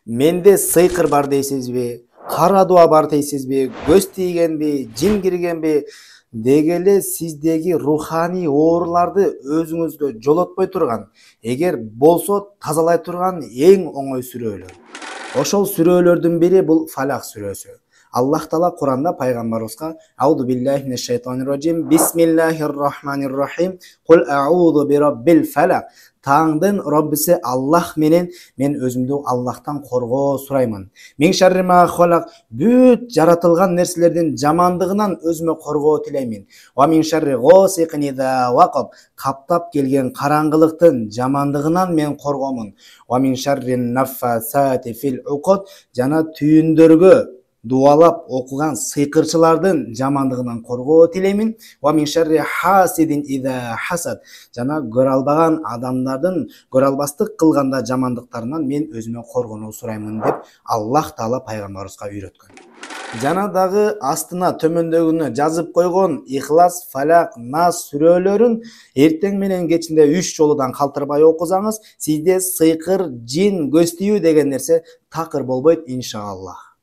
Менде сыйкыр бар дейсизби? Кара дуа бар дейсизби? Көз тийгенби? Жин киргенби? Деги эле сиздеги руханий ооруларды өзүңүзгө жолотпой турган, эгер болсо тазалай турган эң оңой сүрөлөр. Ошол сүрөлөрдүн бири бул Фалак сүрөсү. Аллах Таала Куранда пайгамбарыбызга Ауду биллахи минеш шайтанир раджим Бисмиллахир рахманир рахим Кул аузу би раббил фалак. Таңдын Роббиси Аллах менен мен өзүмдү Аллахтан коргоо сураймын. Мин шарри ма халак, бүт жаратылган нерселердин жамандыгынан өзүмө коргоо тилеймин. Ва мин шарри госикин иза вакаб, каптап келген караңгылыктын жамандыгынан мен коргомун. Ва мин шарри наффасати фил уқад, жана түйүндөргө дуалап окуган сыйкырчылардын жамандыгынан коргоо тилеймин. Ва мин шарри хасидин иза хасад, жана көрө албаган адамдардын көрө албастык кылганда жамандыктарынан мен өзүмө коргонуу сураймын деп Аллах Таала пайгамбарыбызга үйрөткөн. Жана дагы астына төмөндөгүнө жазып койгон Ихлас, Фалак, Нас сүрөлөрүн эртең менен кечинде 3 жолудан калтырбай окусаңыз, сизде сыйкыр, жин, көз тийүү деген нерсе такыр болбойт иншаллах.